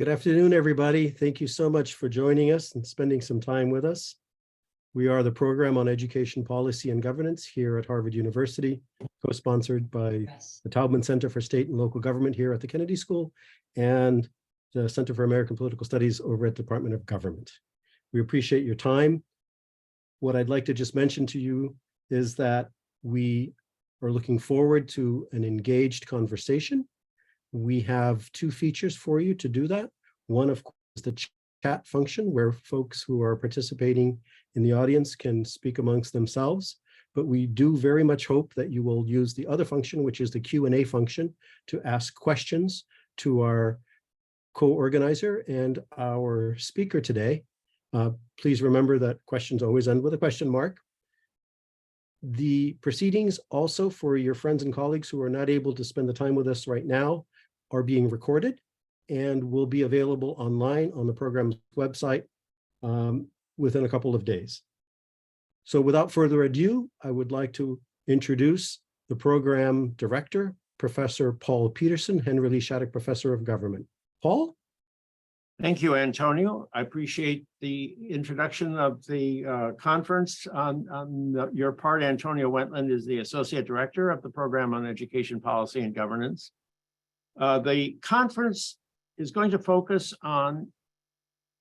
Good afternoon, everybody. Thank you so much for joining us and spending some time with us. We are the Program on Education Policy and Governance here at Harvard University, co-sponsored by the Taubman Center for State and Local Government here at the Kennedy School and the Center for American Political Studies over at the Department of Government. We appreciate your time. What I'd like to just mention to you is that we are looking forward to an engaged conversation. We have two features for you to do that. One, of course, is the chat function where folks who are participating in the audience can speak amongst themselves. But we do very much hope that you will use the other function, which is the Q&A function, to ask questions to our co-organizer and our speaker today. Please remember that questions always end with a question mark. The proceedings also for your friends and colleagues who are not able to spend the time with us right now are being recorded and will be available online on the program's website within a couple of days. So without further ado, I would like to introduce the program director, Professor Paul Peterson, Henry Lee Shattuck Professor of Government. Paul? Thank you, Antonio. I appreciate the introduction of the conference on your part. Antonio Wentland is the Associate Director of the Program on Education Policy and Governance. The conference is going to focus on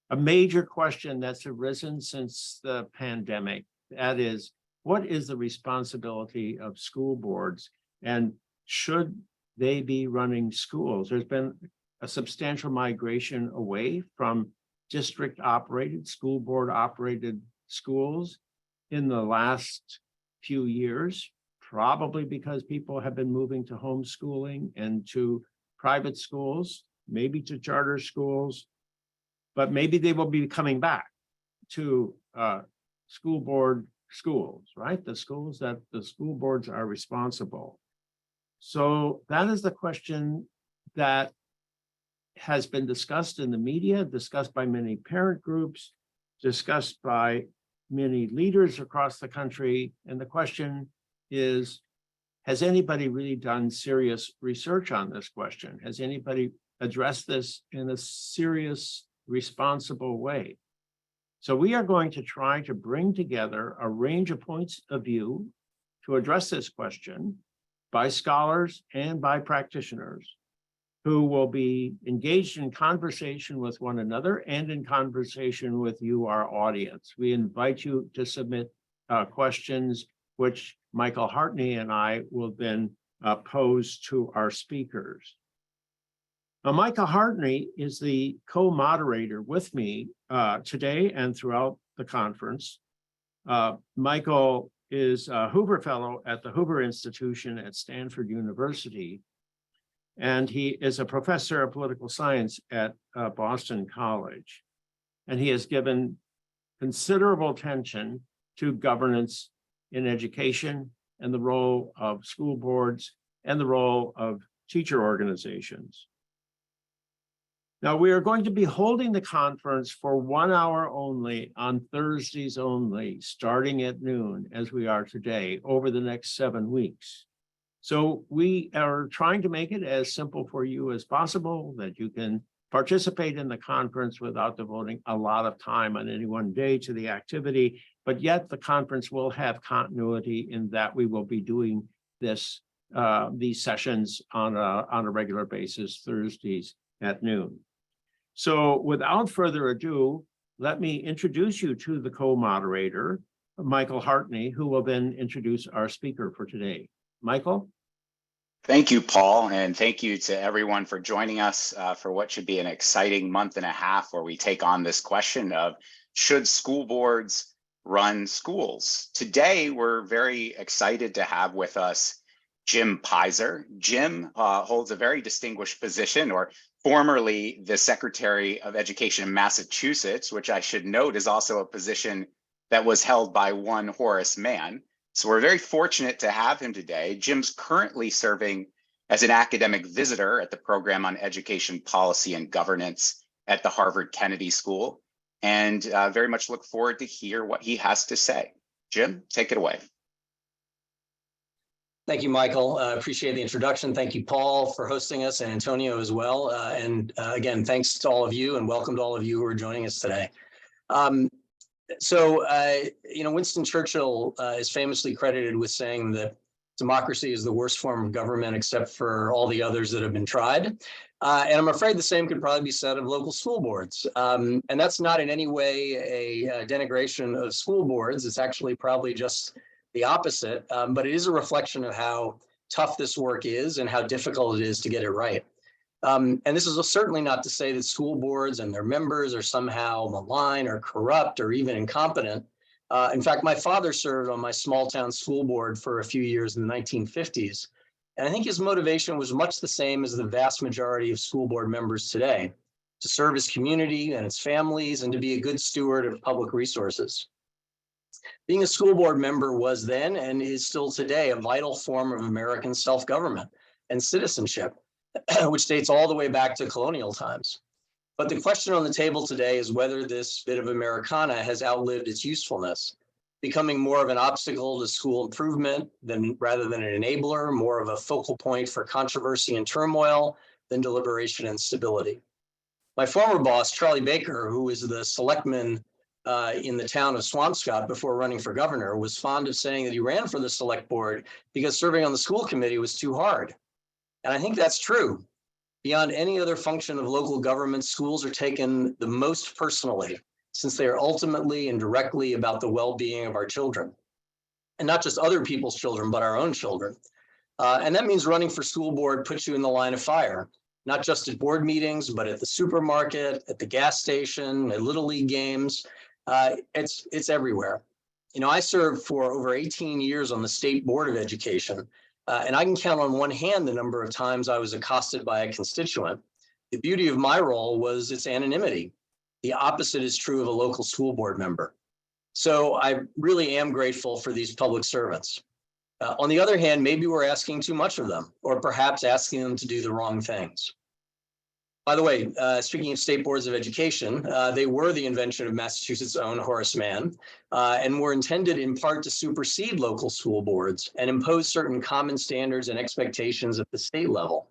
a major question that's arisen since the pandemic. That is, what is the responsibility of school boards and should they be running schools? There's been a substantial migration away from district operated, school board operated schools in the last few years, probably because people have been moving to homeschooling and to private schools, maybe to charter schools, but maybe they will be coming back to school board schools, right? The schools that the school boards are responsible. So that is the question that has been discussed in the media, discussed by many parent groups, discussed by many leaders across the country. And the question is, has anybody really done serious research on this question? Has anybody addressed this in a serious, responsible way? So we are going to try to bring together a range of points of view to address this question by scholars and by practitioners who will be engaged in conversation with one another and in conversation with you, our audience. We invite you to submit questions, which Michael Hartney and I will then pose to our speakers. Now, Michael Hartney is the co-moderator with me today and throughout the conference. Michael is a Hoover Fellow at the Hoover Institution at Stanford University, and he is a professor of political science at Boston College. And he has given considerable attention to governance in education and the role of school boards and the role of teacher organizations. Now, we are going to be holding the conference for 1 hour only on Thursdays only, starting at noon, as we are today, over the next 7 weeks. So we are trying to make it as simple for you as possible, that you can participate in the conference without devoting a lot of time on any one day to the activity, but yet the conference will have continuity in that we will be doing this, these sessions on a regular basis, Thursdays at noon. So without further ado, let me introduce you to the co-moderator, Michael Hartney, who will then introduce our speaker for today. Michael? Thank you, Paul, and thank you to everyone for joining us for what should be an exciting month and a half where we take on this question of should school boards run schools? Today, we're very excited to have with us Jim Peyser. Jim holds a very distinguished position, or formerly the Secretary of Education in Massachusetts, which I should note is also a position that was held by one Horace Mann. So we're very fortunate to have him today. Jim's currently serving as an academic visitor at the Program on Education Policy and Governance at the Harvard Kennedy School, and very much look forward to hear what he has to say. Jim, take it away. Thank you, Michael. Appreciate the introduction. Thank you, Paul, for hosting us, and Antonio as well. Again, thanks to all of you, and welcome to all of you who are joining us today. Winston Churchill is famously credited with saying that democracy is the worst form of government except for all the others that have been tried. And I'm afraid the same could probably be said of local school boards. And that's not in any way a denigration of school boards. It's actually probably just the opposite, but it is a reflection of how tough this work is and how difficult it is to get it right. And this is certainly not to say that school boards and their members are somehow malign or corrupt or even incompetent. In fact, my father served on my small town school board for a few years in the 1950s. And I think his motivation was much the same as the vast majority of school board members today, to serve his community and its families and to be a good steward of public resources. Being a school board member was then and is still today a vital form of American self-government and citizenship, which dates all the way back to colonial times. But the question on the table today is whether this bit of Americana has outlived its usefulness, becoming more of an obstacle to school improvement rather than an enabler, more of a focal point for controversy and turmoil than deliberation and stability. My former boss, Charlie Baker, who was the selectman in the town of Swampscott before running for governor, was fond of saying that he ran for the select board because serving on the school committee was too hard. And I think that's true. Beyond any other function of local government, schools are taken the most personally, since they are ultimately and directly about the well-being of our children. And not just other people's children, but our own children. And that means running for school board puts you in the line of fire, not just at board meetings, but at the supermarket, at the gas station, at Little League games. It's everywhere. I served for over 18 years on the State Board of Education, and I can count on one hand the number of times I was accosted by a constituent. The beauty of my role was its anonymity. The opposite is true of a local school board member. So I really am grateful for these public servants. On the other hand, maybe we're asking too much of them, or perhaps asking them to do the wrong things. By the way, speaking of state boards of education, they were the invention of Massachusetts' own Horace Mann, and were intended in part to supersede local school boards and impose certain common standards and expectations at the state level.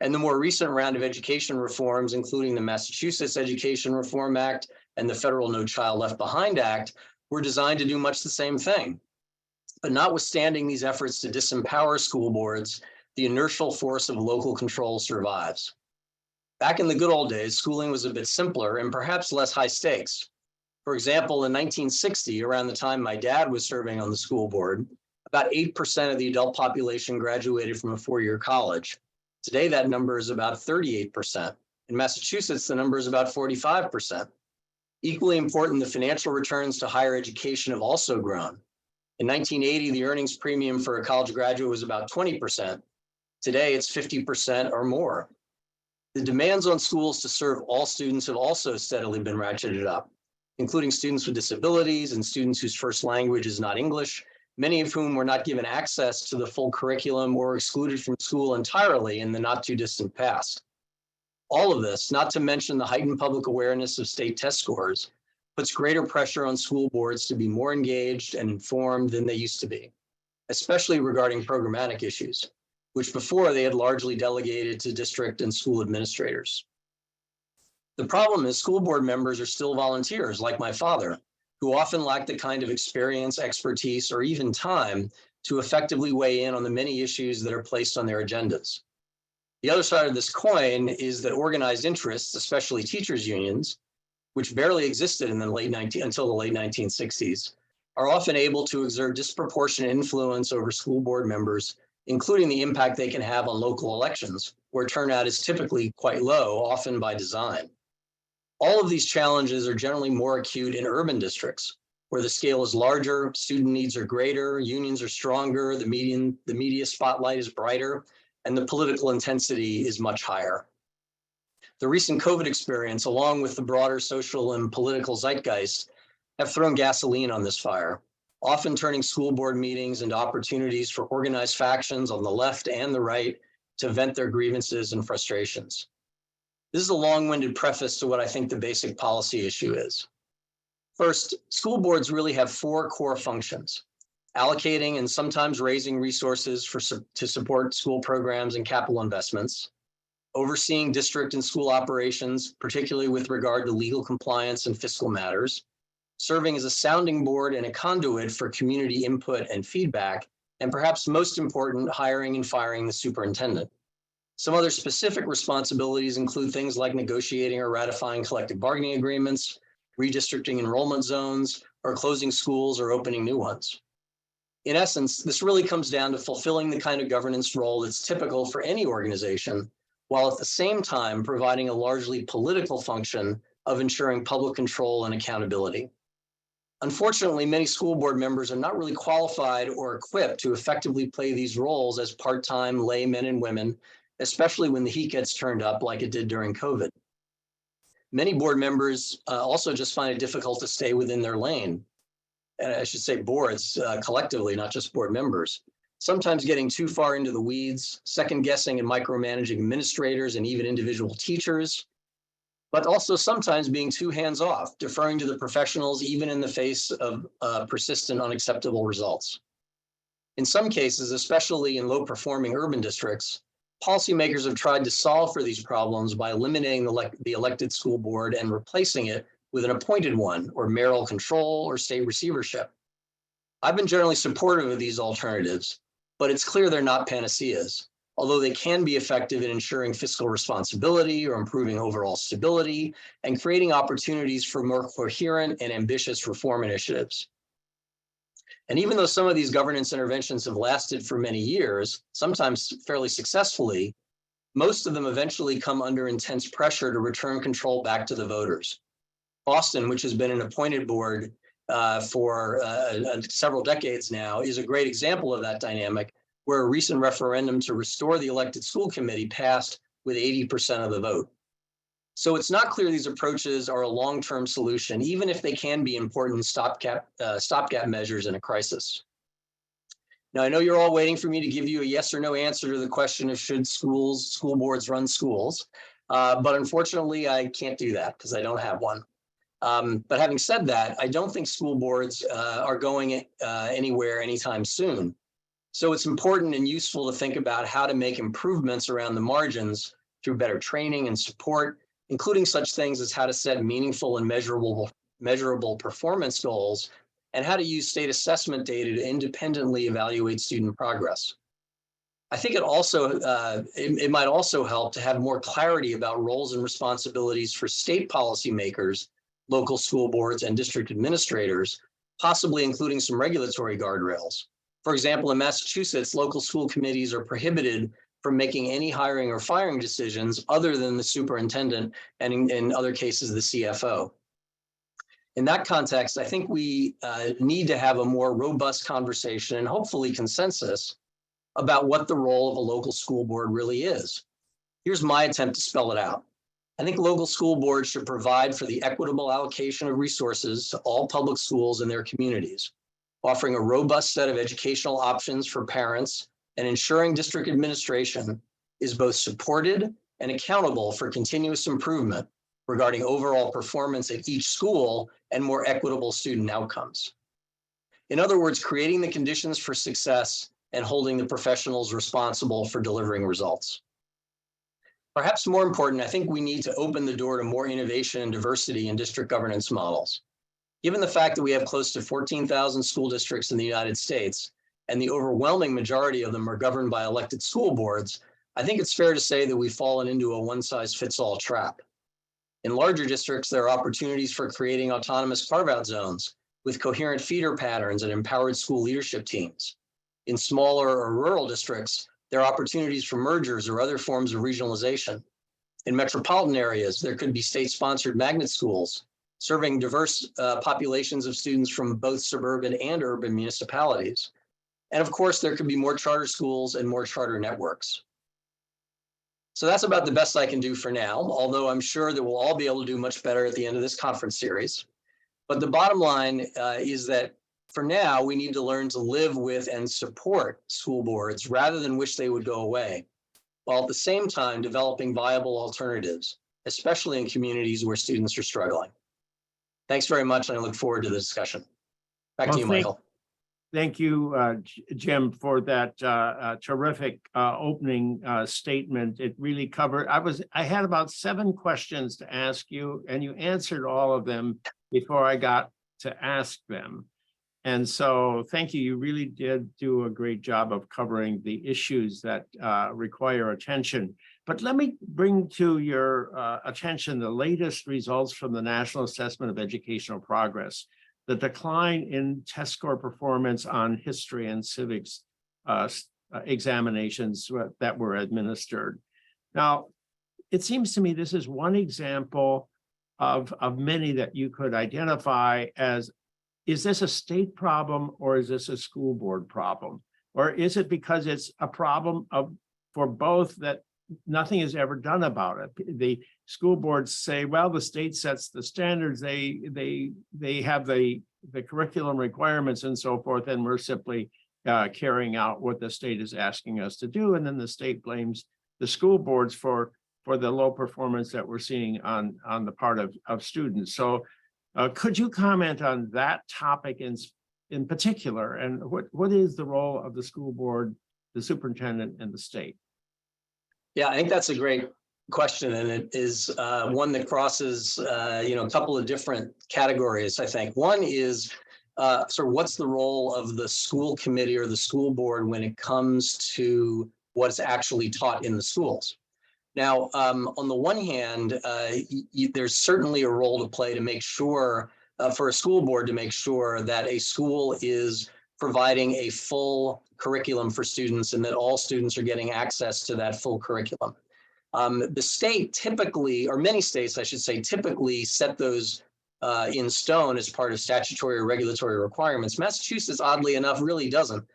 And the more recent round of education reforms, including the Massachusetts Education Reform Act and the federal No Child Left Behind Act, were designed to do much the same thing. But notwithstanding these efforts to disempower school boards, the inertial force of local control survives. Back in the good old days, schooling was a bit simpler and perhaps less high stakes. For example, in 1960, around the time my dad was serving on the school board, about 8% of the adult population graduated from a four-year college. Today, that number is about 38%. In Massachusetts, the number is about 45%. Equally important, the financial returns to higher education have also grown. In 1980, the earnings premium for a college graduate was about 20%. Today, it's 50% or more. The demands on schools to serve all students have also steadily been ratcheted up, including students with disabilities and students whose first language is not English, many of whom were not given access to the full curriculum or excluded from school entirely in the not too distant past. All of this, not to mention the heightened public awareness of state test scores, puts greater pressure on school boards to be more engaged and informed than they used to be, especially regarding programmatic issues, which before they had largely delegated to district and school administrators. The problem is school board members are still volunteers like my father, who often lack the kind of experience, expertise, or even time to effectively weigh in on the many issues that are placed on their agendas. The other side of this coin is that organized interests, especially teachers' unions, which barely existed until the late 1960s, are often able to exert disproportionate influence over school board members, including the impact they can have on local elections, where turnout is typically quite low, often by design. All of these challenges are generally more acute in urban districts, where the scale is larger, student needs are greater, unions are stronger, the media spotlight is brighter, and the political intensity is much higher. The recent COVID experience, along with the broader social and political zeitgeist, have thrown gasoline on this fire, often turning school board meetings into opportunities for organized factions on the left and the right to vent their grievances and frustrations. This is a long-winded preface to what I think the basic policy issue is. First, school boards really have four core functions. allocating and sometimes raising resources to support school programs and capital investments, overseeing district and school operations, particularly with regard to legal compliance and fiscal matters, serving as a sounding board and a conduit for community input and feedback, and perhaps most important, hiring and firing the superintendent. Some other specific responsibilities include things like negotiating or ratifying collective bargaining agreements, redistricting enrollment zones, or closing schools or opening new ones. In essence, this really comes down to fulfilling the kind of governance role that's typical for any organization, while at the same time providing a largely political function of ensuring public control and accountability. Unfortunately, many school board members are not really qualified or equipped to effectively play these roles as part-time lay men and women, especially when the heat gets turned up like it did during COVID. Many board members also just find it difficult to stay within their lane. And I should say boards collectively, not just board members. Sometimes getting too far into the weeds, second guessing and micromanaging administrators and even individual teachers, but also sometimes being too hands-off, deferring to the professionals even in the face of persistent unacceptable results. In some cases, especially in low-performing urban districts, policymakers have tried to solve for these problems by eliminating the elected school board and replacing it with an appointed one, or mayoral control, or state receivership. I've been generally supportive of these alternatives, but it's clear they're not panaceas, although they can be effective in ensuring fiscal responsibility or improving overall stability and creating opportunities for more coherent and ambitious reform initiatives. And even though some of these governance interventions have lasted for many years, sometimes fairly successfully, most of them eventually come under intense pressure to return control back to the voters. Boston, which has been an appointed board for several decades now, is a great example of that dynamic, where a recent referendum to restore the elected school committee passed with 80% of the vote. So it's not clear these approaches are a long-term solution, even if they can be important stopgap measures in a crisis. Now, I know you're all waiting for me to give you a yes or no answer to the question of should school boards run schools, but unfortunately, I can't do that because I don't have one. But having said that, I don't think school boards are going anywhere anytime soon. So it's important and useful to think about how to make improvements around the margins through better training and support, including such things as how to set meaningful and measurable performance goals, and how to use state assessment data to independently evaluate student progress. I think it might also help to have more clarity about roles and responsibilities for state policymakers, local school boards, and district administrators, possibly including some regulatory guardrails. For example, in Massachusetts, local school committees are prohibited from making any hiring or firing decisions other than the superintendent, and in other cases, the CFO. In that context, I think we need to have a more robust conversation and hopefully consensus about what the role of a local school board really is. Here's my attempt to spell it out. I think local school boards should provide for the equitable allocation of resources to all public schools in their communities, offering a robust set of educational options for parents and ensuring district administration is both supported and accountable for continuous improvement regarding overall performance at each school and more equitable student outcomes. In other words, creating the conditions for success and holding the professionals responsible for delivering results. Perhaps more important, I think we need to open the door to more innovation and diversity in district governance models. Given the fact that we have close to 14,000 school districts in the United States, and the overwhelming majority of them are governed by elected school boards, I think it's fair to say that we've fallen into a one-size-fits-all trap. In larger districts, there are opportunities for creating autonomous carve-out zones with coherent feeder patterns and empowered school leadership teams. In smaller or rural districts, there are opportunities for mergers or other forms of regionalization. In metropolitan areas, there could be state-sponsored magnet schools, serving diverse populations of students from both suburban and urban municipalities. And of course, there could be more charter schools and more charter networks. So that's about the best I can do for now, although I'm sure that we'll all be able to do much better at the end of this conference series. But the bottom line is that for now, we need to learn to live with and support school boards rather than wish they would go away, while at the same time developing viable alternatives, especially in communities where students are struggling. Thanks very much, and I look forward to the discussion. Back to you, Michael. Thank you, Jim, for that terrific opening statement. It really covered, I had about 7 questions to ask you, and you answered all of them before I got to ask them. And so thank you. You really did do a great job of covering the issues that require attention. But let me bring to your attention the latest results from the National Assessment of Educational Progress. The decline in test score performance on history and civics examinations that were administered. Now, it seems to me this is one example of many that you could identify as, is this a state problem or is this a school board problem? Or is it because it's a problem for both that nothing is ever done about it? The school boards say, well, the state sets the standards, they have the curriculum requirements and so forth, and we're simply carrying out what the state is asking us to do. And then the state blames the school boards for the low performance that we're seeing on the part of students. So could you comment on that topic in particular, and what is the role of the school board, the superintendent, and the state? Yeah, I think that's a great question, and it is one that crosses a couple of different categories. I think one is sort of what's the role of the school committee or the school board when it comes to what's actually taught in the schools. Now, on the one hand, there's certainly a role to play to make sure for a school board to make sure that a school is providing a full curriculum for students and that all students are getting access to that full curriculum. The state typically, or many states, I should say, typically set those in stone as part of statutory or regulatory requirements. Massachusetts, oddly enough, really doesn't.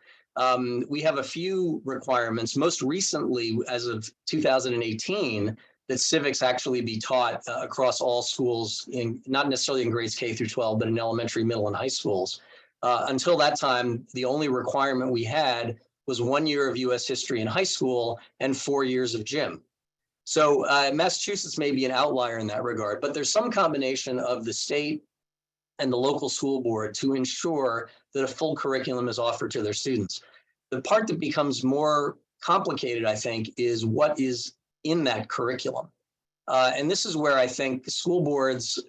We have a few requirements, most recently, as of 2018, that civics actually be taught across all schools, not necessarily in grades K through 12, but in elementary, middle, and high schools. Until that time, the only requirement we had was 1 year of US history in high school and 4 years of gym. So Massachusetts may be an outlier in that regard, but there's some combination of the state and the local school board to ensure that a full curriculum is offered to their students. The part that becomes more complicated, I think, is what is in that curriculum. And this is where I think school boards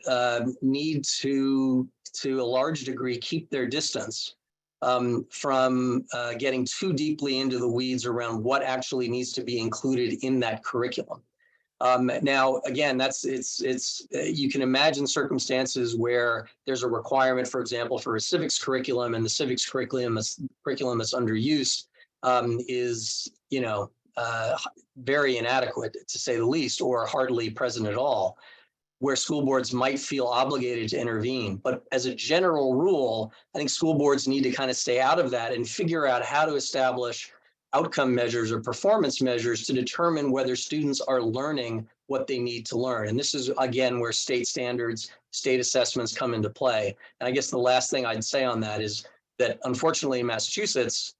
need to a large degree, keep their distance from getting too deeply into the weeds around what actually needs to be included in that curriculum. Now, again, you can imagine circumstances where there's a requirement, for example, for a civics curriculum, and the civics curriculum that's under use is, very inadequate, to say the least, or hardly present at all, where school boards might feel obligated to intervene. But as a general rule, I think school boards need to kind of stay out of that and figure out how to establish outcome measures or performance measures to determine whether students are learning what they need to learn. And this is, again, where state standards, state assessments come into play. And I guess the last thing I'd say on that is that, unfortunately, in Massachusetts,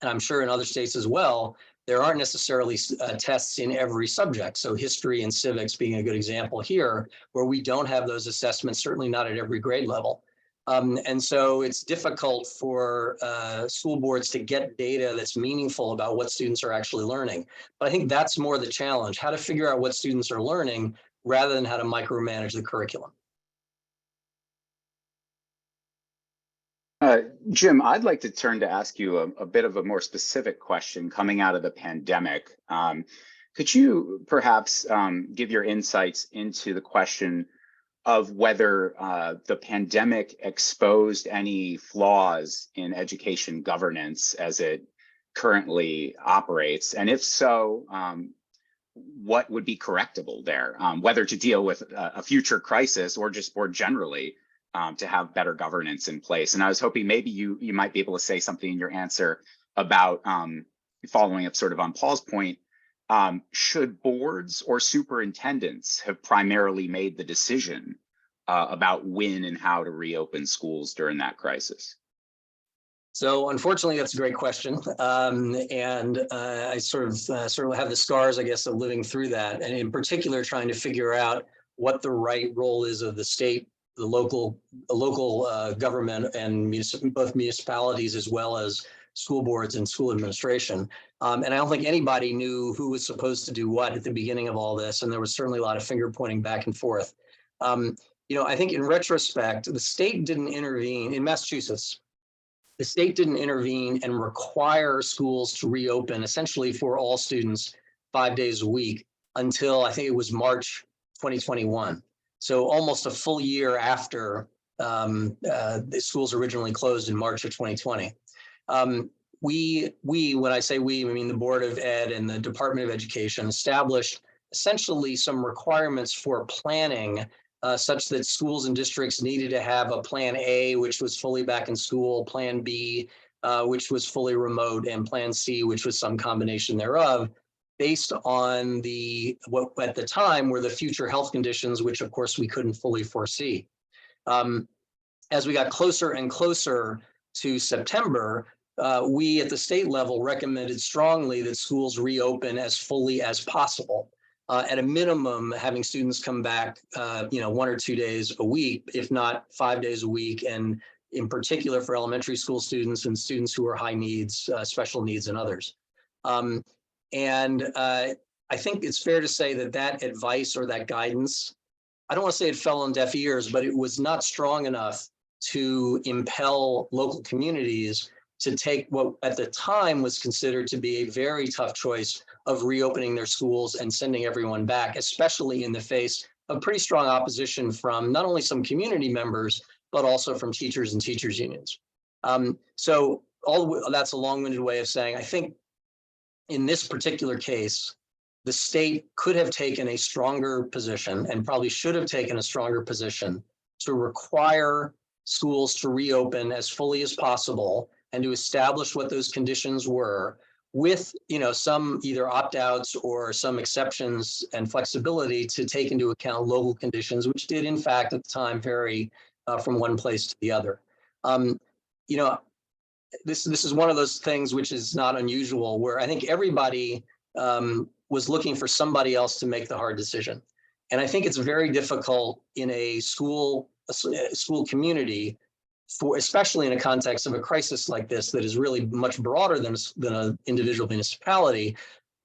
and I'm sure in other states as well, there aren't necessarily tests in every subject. So history and civics being a good example here, where we don't have those assessments, certainly not at every grade level. And so it's difficult for school boards to get data that's meaningful about what students are actually learning. But I think that's more the challenge, how to figure out what students are learning rather than how to micromanage the curriculum. Jim, I'd like to turn to ask you a bit of a more specific question coming out of the pandemic. Could you perhaps give your insights into the question of whether the pandemic exposed any flaws in education governance as it currently operates? And if so, what would be correctable there, whether to deal with a future crisis or just more generally to have better governance in place? And I was hoping maybe you might be able to say something in your answer about following up sort of on Paul's point. Should boards or superintendents have primarily made the decision about when and how to reopen schools during that crisis? So unfortunately, that's a great question. And I sort of have the scars, I guess, of living through that. And in particular, trying to figure out what the right role is of the state local government and both municipalities as well as school boards and school administration. And I don't think anybody knew who was supposed to do what at the beginning of all this. And there was certainly a lot of finger pointing back and forth. I think in retrospect, the state didn't intervene in Massachusetts. The state didn't intervene and require schools to reopen essentially for all students 5 days a week until I think it was March 2021. So almost a full year after the schools originally closed in March of 2020. When I say we, I mean the Board of Ed and the Department of Education established essentially some requirements for planning such that schools and districts needed to have a plan A, which was fully back in school, plan B, which was fully remote, and plan C, which was some combination thereof, based on what at the time were the future health conditions, which of course we couldn't fully foresee. As we got closer and closer to September, we at the state level recommended strongly that schools reopen as fully as possible. At a minimum, having students come back, 1 or 2 days a week, if not 5 days a week, and in particular for elementary school students and students who are high needs, special needs, and others. I think it's fair to say that advice or that guidance, I don't want to say it fell on deaf ears, but it was not strong enough to impel local communities to take what at the time was considered to be a very tough choice of reopening their schools and sending everyone back, especially in the face of pretty strong opposition from not only some community members, but also from teachers and teachers unions. So that's a long-winded way of saying, I think in this particular case, the state could have taken a stronger position and probably should have taken a stronger position to require schools to reopen as fully as possible and to establish what those conditions were with, some either opt-outs or some exceptions and flexibility to take into account local conditions, which did in fact at the time vary from one place to the other. This is one of those things which is not unusual, where I think everybody was looking for somebody else to make the hard decision. And I think it's very difficult in a school community, especially in a context of a crisis like this that is really much broader than an individual municipality,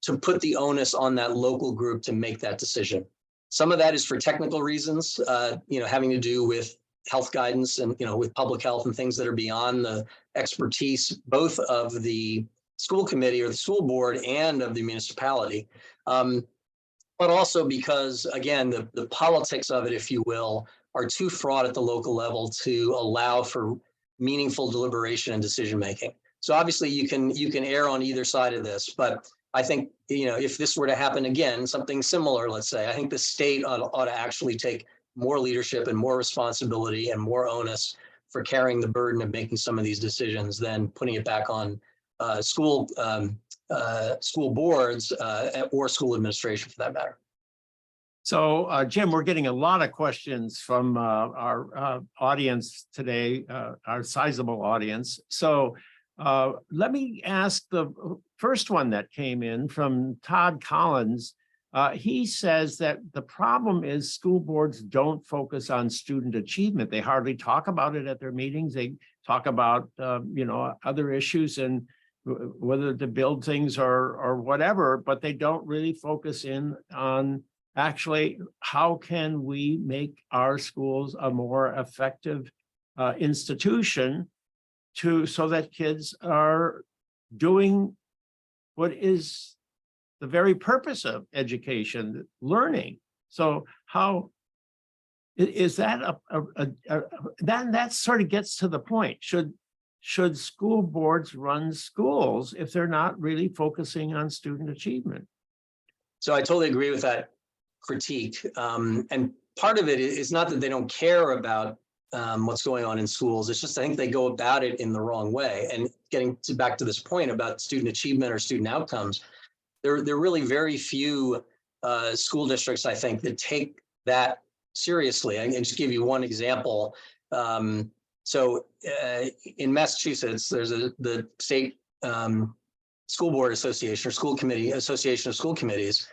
to put the onus on that local group to make that decision. Some of that is for technical reasons, having to do with health guidance and, with public health and things that are beyond the expertise, both of the school committee or the school board and of the municipality. But also because, again, the politics of it, if you will, are too fraught at the local level to allow for meaningful deliberation and decision-making. So obviously you can err on either side of this, but I think, if this were to happen again, something similar, let's say, I think the state ought to actually take more leadership and more responsibility and more onus for carrying the burden of making some of these decisions than putting it back on school boards or school administration for that matter. So, Jim, we're getting a lot of questions from our audience today, our sizable audience. So let me ask the first one that came in from Todd Collins. He says that the problem is school boards don't focus on student achievement. They hardly talk about it at their meetings. They talk about, other issues and whether to build things or whatever, but they don't really focus in on actually how can we make our schools a more effective institution so that kids are doing what is the very purpose of education, learning. So how is that that sort of gets to the point. Should school boards run schools if they're not really focusing on student achievement? So I totally agree with that critique. And part of it is not that they don't care about what's going on in schools. It's just I think they go about it in the wrong way. And getting back to this point about student achievement or student outcomes, there are really very few school districts, I think, that take that seriously. I can just give you one example. So in Massachusetts, there's the state school board association or school committee association of school committees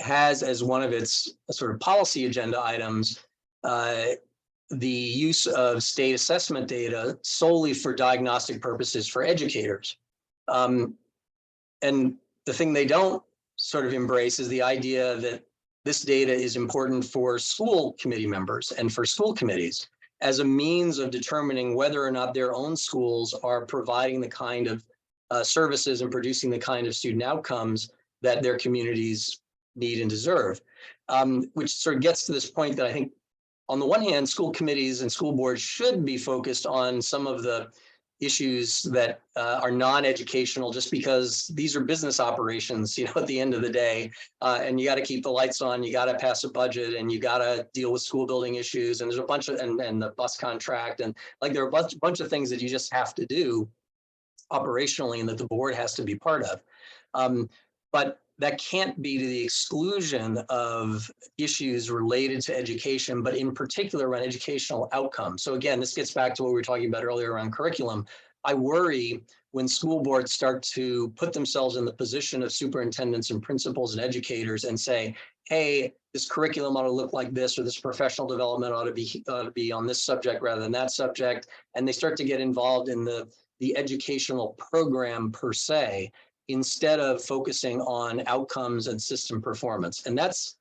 has as one of its sort of policy agenda items the use of state assessment data solely for diagnostic purposes for educators. And the thing they don't sort of embrace is the idea that this data is important for school committee members and for school committees as a means of determining whether or not their own schools are providing the kind of services and producing the kind of student outcomes that their communities need and deserve. Which sort of gets to this point that I think, on the one hand, school committees and school boards should be focused on some of the issues that are non-educational, just because these are business operations, at the end of the day, and you got to keep the lights on, you got to pass a budget, and you got to deal with school building issues, and there's a bunch of, and the bus contract, and like there are a bunch of things that you just have to do operationally and that the board has to be part of. But that can't be to the exclusion of issues related to education, but in particular around educational outcomes. So again, this gets back to what we were talking about earlier around curriculum. I worry when school boards start to put themselves in the position of superintendents and principals and educators and say, hey, this curriculum ought to look like this, or this professional development ought to be on this subject rather than that subject. And they start to get involved in the educational program per se, instead of focusing on outcomes and system performance. And that's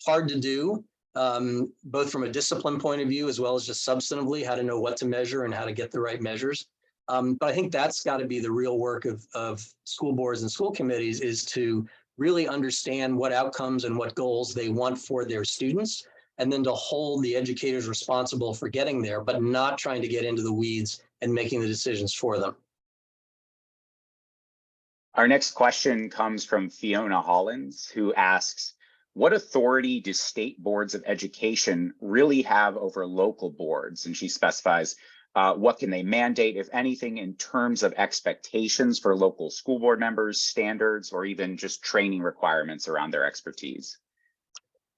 hard to do, both from a discipline point of view, as well as just substantively, how to know what to measure and how to get the right measures. But I think that's got to be the real work of school boards and school committees, is to really understand what outcomes and what goals they want for their students, and then to hold the educators responsible for getting there, but not trying to get into the weeds and making the decisions for them. Our next question comes from Fiona Hollins, who asks, what authority do state boards of education really have over local boards? And she specifies, what can they mandate, if anything, in terms of expectations for local school board members, standards, or even just training requirements around their expertise?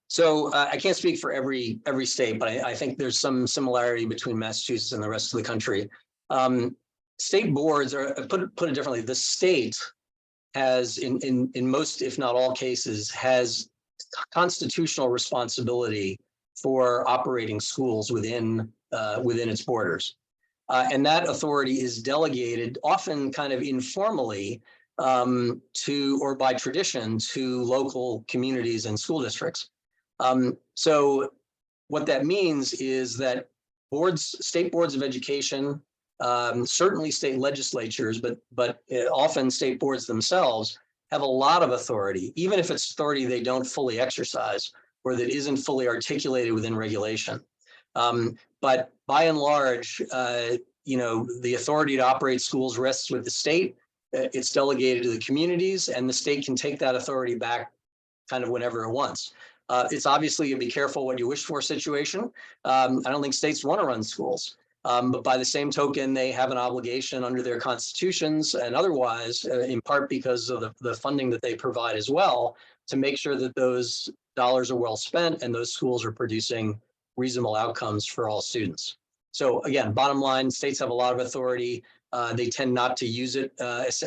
So I can't speak for every state, but I think there's some similarity between Massachusetts and the rest of the country. State boards are, put it differently, the state has, in most, if not all cases, has constitutional responsibility for operating schools within its borders. And that authority is delegated, often kind of informally, to, or by tradition, to local communities and school districts. So what that means is that state boards of education, certainly state legislatures, but often state boards themselves have a lot of authority, even if it's authority they don't fully exercise or that isn't fully articulated within regulation. But by and large, the authority to operate schools rests with the state. It's delegated to the communities, and the state can take that authority back kind of whenever it wants. It's obviously a be careful what you wish for situation. I don't think states want to run schools. But by the same token, they have an obligation under their constitutions and otherwise, in part because of the funding that they provide as well, to make sure that those dollars are well spent and those schools are producing reasonable outcomes for all students. So again, bottom line, states have a lot of authority. They tend not to use it,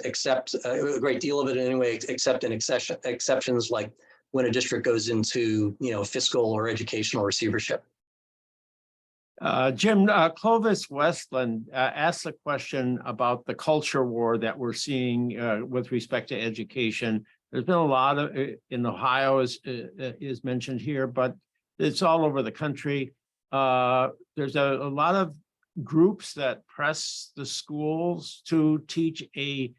except a great deal of it anyway, except in exceptions like when a district goes into fiscal or educational receivership. Jim, Clovis Westland asked a question about the culture war that we're seeing with respect to education. There's been a lot of, in Ohio is mentioned here, but it's all over the country. There's a lot of groups that press the schools to teach a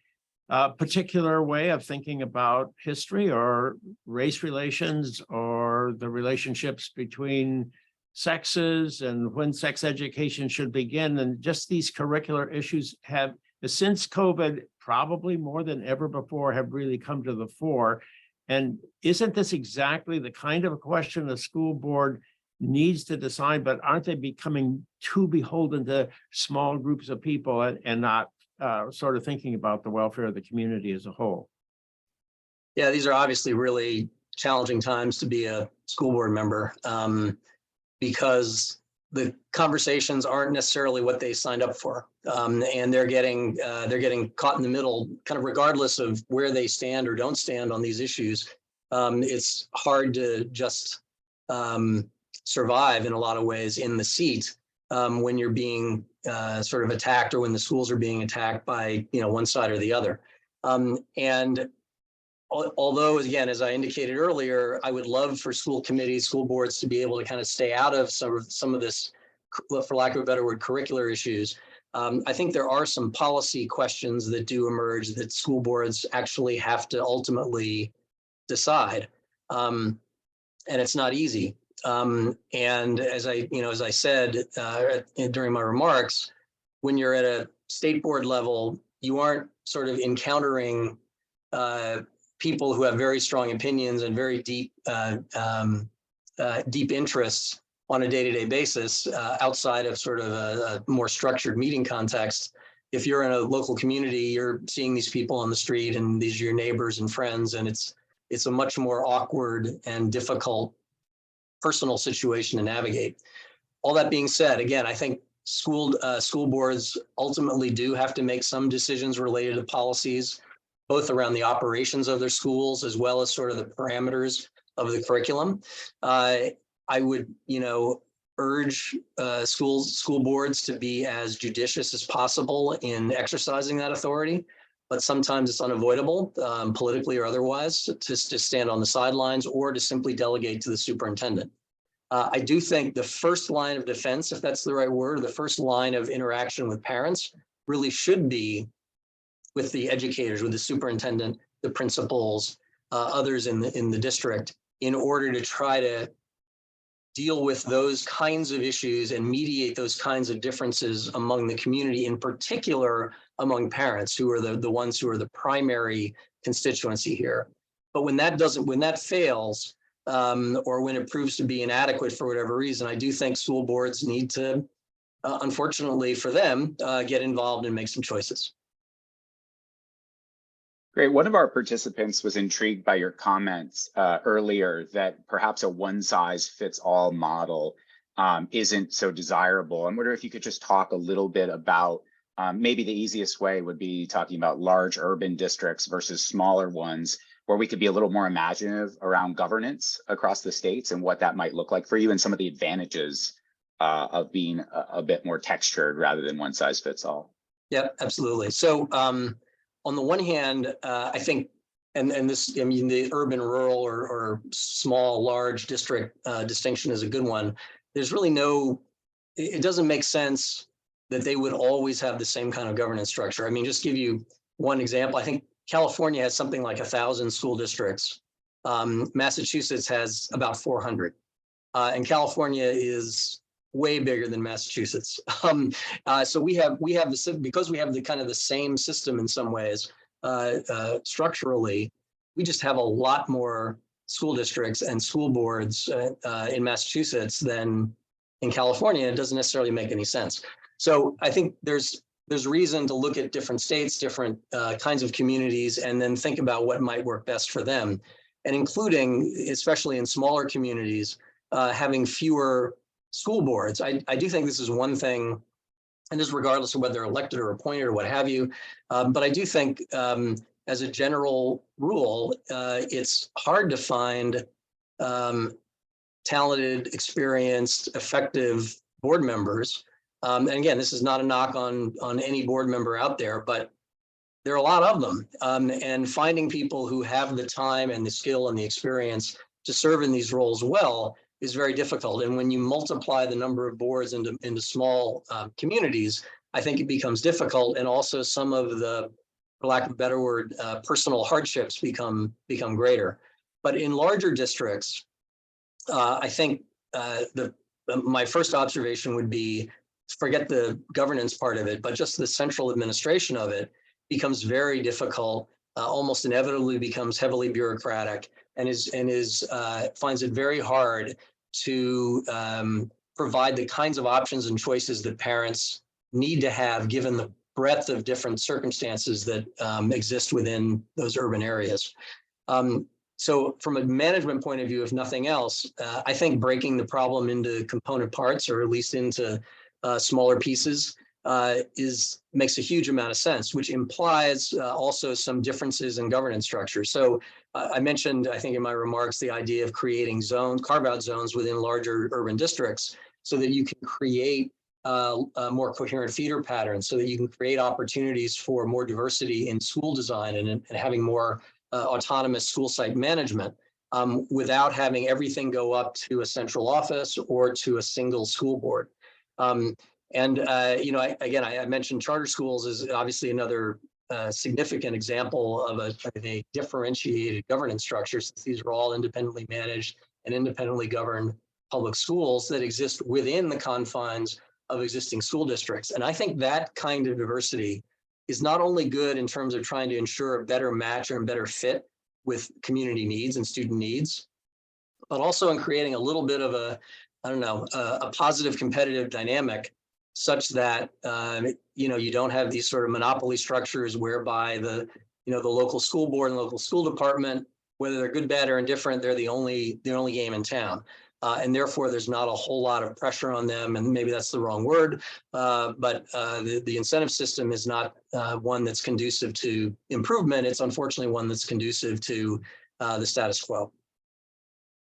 particular way of thinking about history or race relations or the relationships between sexes and when sex education should begin. And just these curricular issues have, since COVID, probably more than ever before, have really come to the fore. And isn't this exactly the kind of a question the school board needs to decide, but aren't they becoming too beholden to small groups of people and not sort of thinking about the welfare of the community as a whole? Yeah, these are obviously really challenging times to be a school board member, because the conversations aren't necessarily what they signed up for, and they're getting caught in the middle, kind of regardless of where they stand or don't stand on these issues. It's hard to just survive in a lot of ways in the seat when you're being sort of attacked, or when the schools are being attacked by one side or the other. And although, again, as I indicated earlier, I would love for school committees, school boards to be able to kind of stay out of some of this, for lack of a better word, curricular issues. I think there are some policy questions that do emerge that school boards actually have to ultimately decide. And it's not easy. And as I said during my remarks, when you're at a state board level, you aren't sort of encountering people who have very strong opinions and very deep interests on a day-to-day basis outside of sort of a more structured meeting context. If you're in a local community, you're seeing these people on the street, and these are your neighbors and friends, and it's a much more awkward and difficult personal situation to navigate. All that being said, again, I think school boards ultimately do have to make some decisions related to policies, both around the operations of their schools as well as sort of the parameters of the curriculum. I would, urge school boards to be as judicious as possible in exercising that authority, but sometimes it's unavoidable, politically or otherwise, to stand on the sidelines or to simply delegate to the superintendent. I do think the first line of defense, if that's the right word, the first line of interaction with parents really should be with the educators, with the superintendent, the principals, others in the district, in order to try to deal with those kinds of issues and mediate those kinds of differences among the community, in particular among parents, who are the ones who are the primary constituency here. But when that fails, or when it proves to be inadequate for whatever reason, I do think school boards need to, unfortunately for them, get involved and make some choices. Great. One of our participants was intrigued by your comments earlier that perhaps a one-size-fits-all model isn't so desirable. I wonder if you could just talk a little bit about maybe the easiest way would be talking about large urban districts versus smaller ones, where we could be a little more imaginative around governance across the states and what that might look like for you, and some of the advantages of being a bit more textured rather than one size fits all. Yeah, absolutely. So on the one hand, I think, and this, I mean, the urban, rural, or small, large district distinction is a good one. There's really it doesn't make sense that they would always have the same kind of governance structure. I mean, just give you one example. I think California has something like 1,000 school districts. Massachusetts has about 400. And California is way bigger than Massachusetts. So we have because we have the kind of the same system in some ways, structurally, we just have a lot more school districts and school boards in Massachusetts than in California. It doesn't necessarily make any sense. So I think there's reason to look at different states, different kinds of communities, and then think about what might work best for them. And including, especially in smaller communities, having fewer school boards. I do think this is one thing, and this is regardless of whether they're elected or appointed or what have you. But I do think as a general rule, it's hard to find talented, experienced, effective board members. And again, this is not a knock on any board member out there, but there are a lot of them. And finding people who have the time and the skill and the experience to serve in these roles well is very difficult. And when you multiply the number of boards into small communities, I think it becomes difficult. And also some of the, for lack of a better word, personal hardships become greater. But in larger districts, I think my first observation would be, forget the governance part of it, but just the central administration of it becomes very difficult, almost inevitably becomes heavily bureaucratic, and finds it very hard to provide the kinds of options and choices that parents need to have, given the breadth of different circumstances that exist within those urban areas. So from a management point of view, if nothing else, I think breaking the problem into component parts, or at least into smaller pieces, makes a huge amount of sense, which implies also some differences in governance structure. So I mentioned, I think in my remarks, the idea of creating zones, carve-out zones within larger urban districts, so that you can create more coherent feeder patterns so that you can create opportunities for more diversity in school design and having more autonomous school site management without having everything go up to a central office or to a single school board. I mentioned charter schools is obviously another significant example of a differentiated governance structure, since these are all independently managed and independently governed public schools that exist within the confines of existing school districts. And I think that kind of diversity is not only good in terms of trying to ensure a better match or a better fit with community needs and student needs, but also in creating a little bit of a positive competitive dynamic such that, you don't have these sort of monopoly structures whereby the local school board and local school department, whether they're good, bad, or indifferent, they're the only game in town. And therefore, there's not a whole lot of pressure on them, and maybe that's the wrong word, but the incentive system is not one that's conducive to improvement. It's unfortunately one that's conducive to the status quo.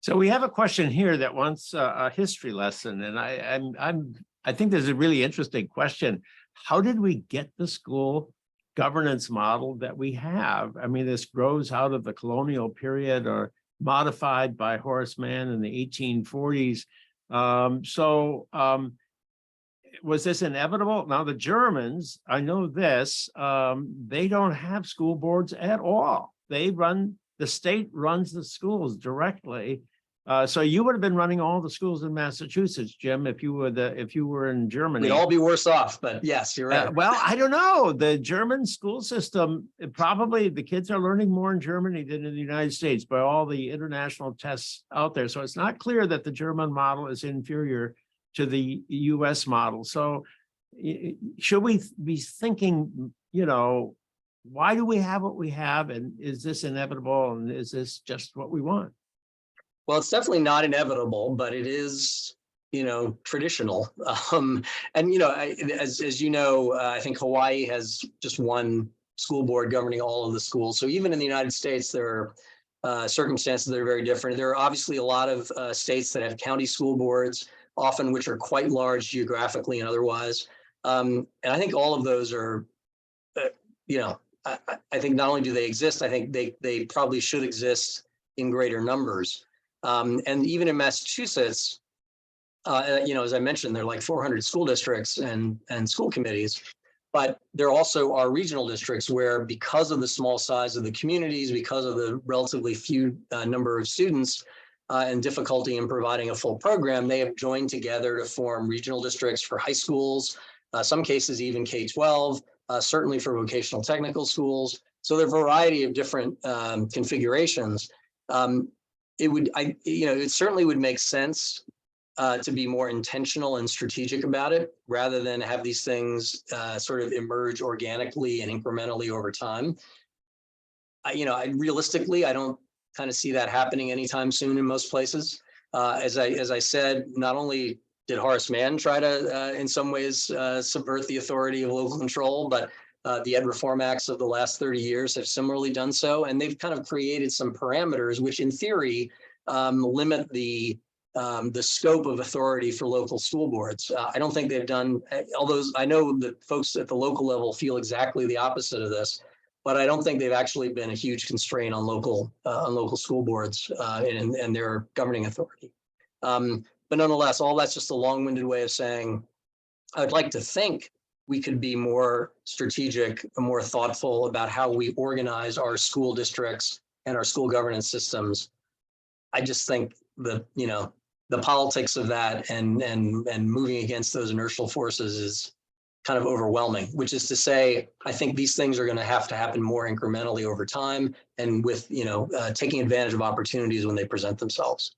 So we have a question here that wants a history lesson, and I think this is a really interesting question. How did we get the school governance model that we have? I mean, this grows out of the colonial period or modified by Horace Mann in the 1840s. Was this inevitable? Now, the Germans, I know this, they don't have school boards at all. The state runs the schools directly. So you would have been running all the schools in Massachusetts, Jim, if you were in Germany. We'd all be worse off, but yes, you're right. Well, I don't know. The German school system, probably the kids are learning more in Germany than in the United States by all the international tests out there. So it's not clear that the German model is inferior to the US model. So should we be thinking, why do we have what we have? And is this inevitable? And is this just what we want? Well, it's definitely not inevitable, but it is, traditional. As you know, I think Hawaii has just one school board governing all of the schools. So even in the United States, there are circumstances that are very different. There are obviously a lot of states that have county school boards, often which are quite large geographically and otherwise. And I think all of those are, I think not only do they exist, I think they probably should exist in greater numbers. And even in Massachusetts, as I mentioned, there are like 400 school districts and school committees, but there also are regional districts where, because of the small size of the communities, because of the relatively few number of students and difficulty in providing a full program, they have joined together to form regional districts for high schools, some cases even K-12, certainly for vocational technical schools. So there are a variety of different configurations. It certainly would make sense to be more intentional and strategic about it, rather than have these things sort of emerge organically and incrementally over time. Realistically, I don't kind of see that happening anytime soon in most places. As I said, not only did Horace Mann try to, in some ways, subvert the authority of local control, but the Ed Reform Acts of the last 30 years have similarly done so, and they've kind of created some parameters which, in theory, limit the scope of authority for local school boards. I don't think they've done, although I know that folks at the local level feel exactly the opposite of this, but I don't think they've actually been a huge constraint on local school boards and their governing authority. But nonetheless, all that's just a long-winded way of saying I'd like to think we could be more strategic, more thoughtful about how we organize our school districts and our school governance systems. I just think the politics of that and moving against those inertial forces is kind of overwhelming, which is to say, I think these things are going to happen more incrementally over time, and with taking advantage of opportunities when they present themselves.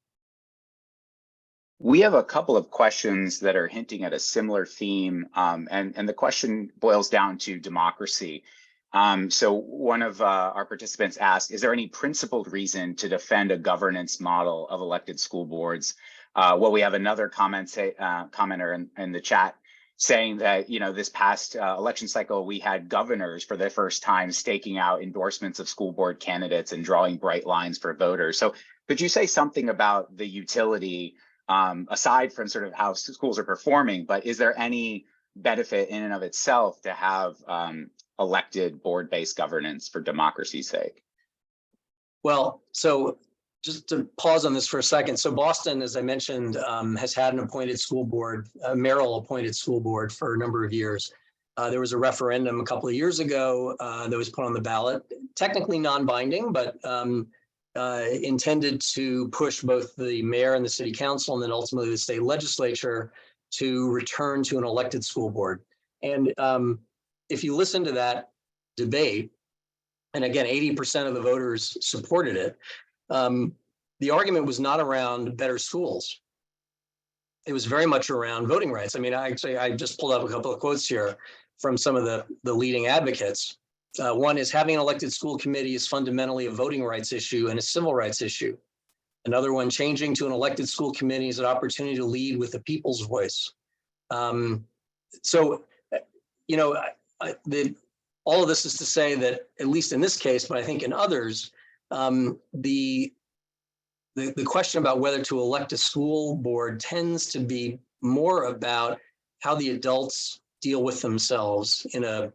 We have a couple of questions that are hinting at a similar theme, and the question boils down to democracy. So one of our participants asked, is there any principled reason to defend a governance model of elected school boards? Well, we have another commenter in the chat saying that, this past election cycle, we had governors for the first time staking out endorsements of school board candidates and drawing bright lines for voters. So could you say something about the utility aside from sort of how schools are performing, but is there any benefit in and of itself to have elected board-based governance for democracy's sake? Well, so just to pause on this for a second. So Boston, as I mentioned, has had an appointed school board, a mayoral appointed school board for a number of years. There was a referendum a couple of years ago that was put on the ballot, technically non-binding, but intended to push both the mayor and the city council and then ultimately the state legislature to return to an elected school board. And if you listen to that debate, and again, 80% of the voters supported it, the argument was not around better schools. It was very much around voting rights. I mean, I just pulled up a couple of quotes here from some of the leading advocates. One is having an elected school committee is fundamentally a voting rights issue and a civil rights issue. Another one, changing to an elected school committee is an opportunity to lead with the people's voice. So, you know, all of this is to say that, at least in this case, but I think in others, the question about whether to elect a school board tends to be more about how the adults deal with themselves in a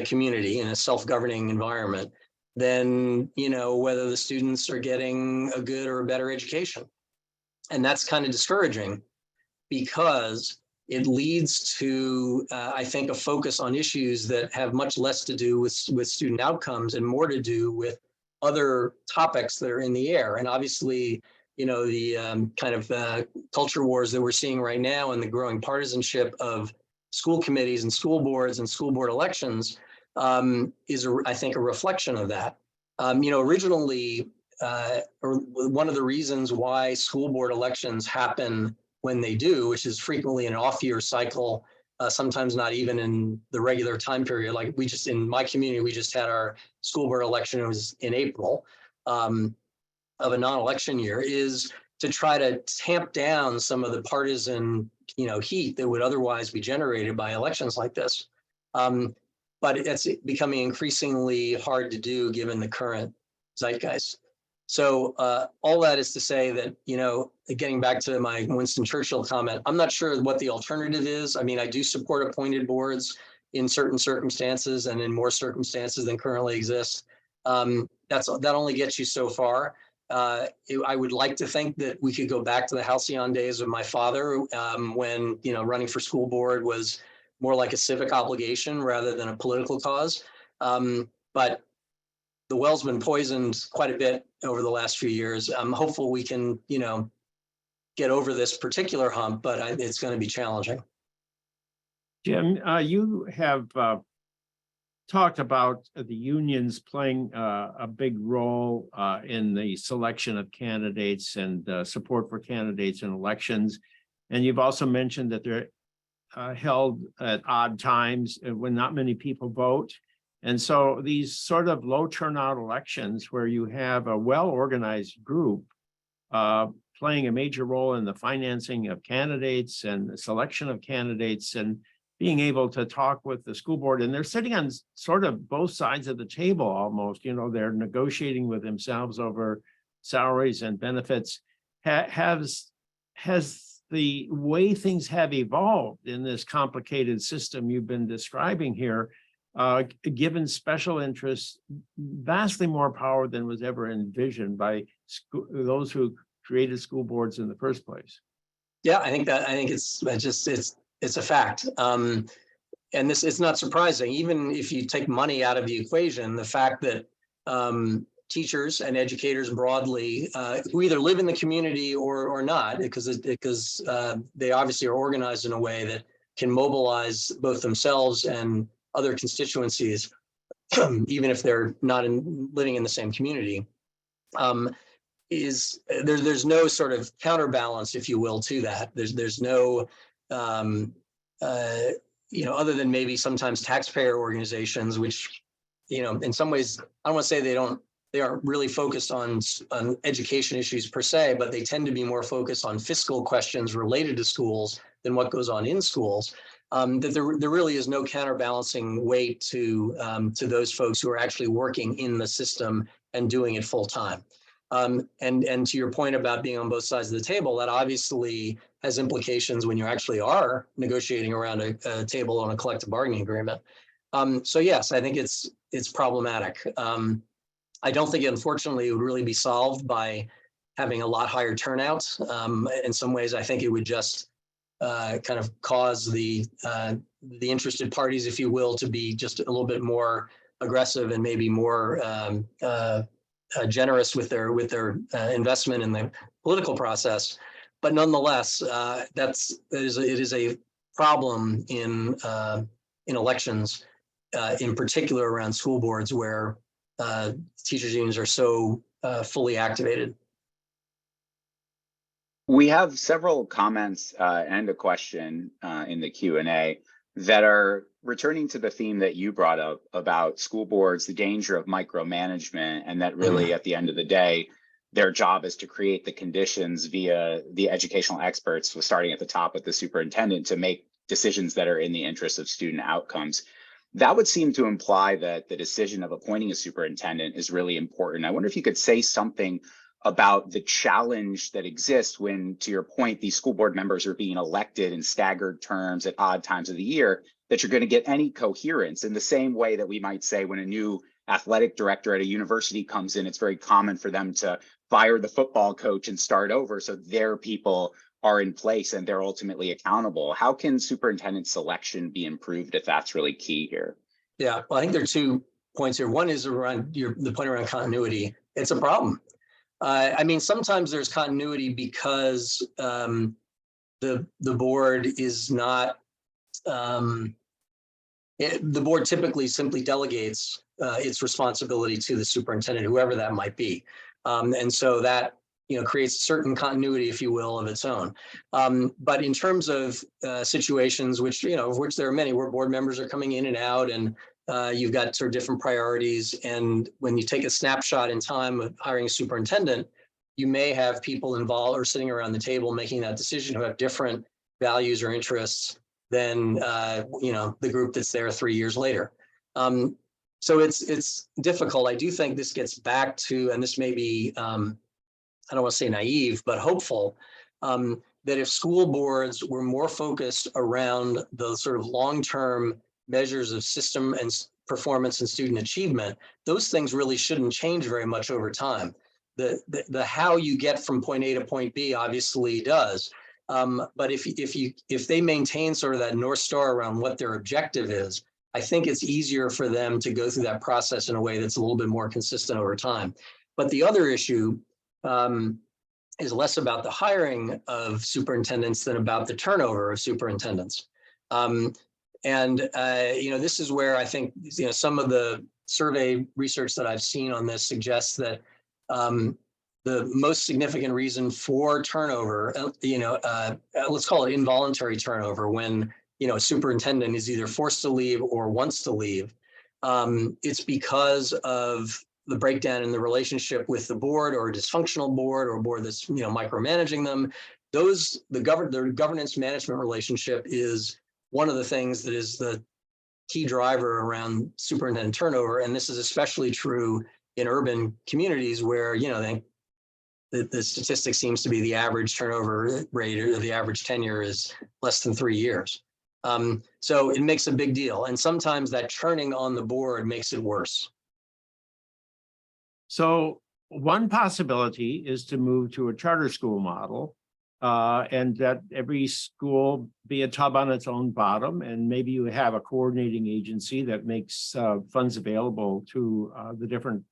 community, in a self-governing environment, than, you know, whether the students are getting a good or a better education. And that's kind of discouraging because it leads to, I think, a focus on issues that have much less to do with student outcomes and more to do with other topics that are in the air. And obviously, you know, the kind of culture wars that we're seeing right now and the growing partisanship of school committees and school boards and school board elections is, I think, a reflection of that. You know, originally, or one of the reasons why school board elections happen when they do, which is frequently an off-year cycle, sometimes not even in the regular time period. Like we just, in my community, we just had our school board election. It was in April of a non-election year, is to try to tamp down some of the partisan, you know, heat that would otherwise be generated by elections like this. But it's becoming increasingly hard to do given the current zeitgeist. So all that is to say that, you know, getting back to my Winston Churchill comment, I'm not sure what the alternative is. I mean, I do support appointed boards in certain circumstances and in more circumstances than currently exist. That only gets you so far. I would like to think that we could go back to the halcyon days of my father when, you know, running for school board was more like a civic obligation rather than a political cause. But the well's been poisoned quite a bit over the last few years. I'm hopeful we can, you know, get over this particular hump, but it's going to be challenging. Jim, you have talked about the unions playing a big role in the selection of candidates and support for candidates in elections. And you've also mentioned that they're held at odd times when not many people vote. And so these sort of low turnout elections where you have a well-organized group playing a major role in the financing of candidates and the selection of candidates and being able to talk with the school board, and they're sitting on sort of both sides of the table almost, you know, they're negotiating with themselves over salaries and benefits. Has the way things have evolved in this complicated system you've been describing here given special interests vastly more power than was ever envisioned by those who created school boards in the first place? Yeah, I think it's a fact. And this, it's not surprising. Even if you take money out of the equation, the fact that teachers and educators broadly who either live in the community or not, because they obviously are organized in a way that can mobilize both themselves and other constituencies, even if they're not living in the same community, there's no sort of counterbalance, if you will, to that. There's no, you know, other than maybe sometimes taxpayer organizations, which, you know, in some ways, I don't want to say they aren't really focused on education issues per se, but they tend to be more focused on fiscal questions related to schools than what goes on in schools. That there really is no counterbalancing weight to those folks who are actually working in the system and doing it full time. And to your point about being on both sides of the table, that obviously has implications when you actually are negotiating around a table on a collective bargaining agreement. So yes, I think it's problematic. I don't think, unfortunately, it would really be solved by having a lot higher turnout. In some ways, I think it would just kind of cause the interested parties, if you will, to be just a little bit more aggressive and maybe more generous with their investment in the political process. But nonetheless, it is a problem in elections, in particular around school boards where teachers unions are so fully activated. We have several comments and a question in the Q&A that are returning to the theme that you brought up about school boards, the danger of micromanagement, and that really at the end of the day, their job is to create the conditions via the educational experts, starting at the top with the superintendent, to make decisions that are in the interest of student outcomes. That would seem to imply that the decision of appointing a superintendent is really important. I wonder if you could say something about the challenge that exists when, to your point, these school board members are being elected in staggered terms at odd times of the year, that you're going to get any coherence in the same way that we might say when a new athletic director at a university comes in, it's very common for them to fire the football coach and start over so their people are in place and they're ultimately accountable. How can superintendent selection be improved if that's really key here? Yeah, well, I think there are 2 points here. One is around the point around continuity. It's a problem. I mean, sometimes there's continuity because the board is not, the board typically simply delegates its responsibility to the superintendent, whoever that might be. And so that, creates certain continuity, if you will, of its own. But in terms of situations which, of which there are many, where board members are coming in and out, and you've got sort of different priorities. And when you take a snapshot in time of hiring a superintendent, you may have people involved or sitting around the table making that decision who have different values or interests than, the group that's there 3 years later. So it's difficult. I do think this gets back to, and this may be, I don't want to say naive, but hopeful, that if school boards were more focused around the sort of long-term measures of system and performance and student achievement, those things really shouldn't change very much over time. The how you get from point A to point B obviously does. But if they maintain sort of that North Star around what their objective is, I think it's easier for them to go through that process in a way that's a little bit more consistent over time. But the other issue is less about the hiring of superintendents than about the turnover of superintendents. This is where I think, some of the survey research that I've seen on this suggests that the most significant reason for turnover, let's call it involuntary turnover, when, a superintendent is either forced to leave or wants to leave, it's because of the breakdown in the relationship with the board, or a dysfunctional board, or a board that's, micromanaging them. The governance management relationship is one of the things that is the key driver around superintendent turnover. And this is especially true in urban communities where, the statistic seems to be the average turnover rate, or the average tenure is less than 3 years. So it makes a big deal. And sometimes that churning on the board makes it worse. So one possibility is to move to a charter school model, and that every school be a tub on its own bottom, and maybe you have a coordinating agency that makes funds available to the different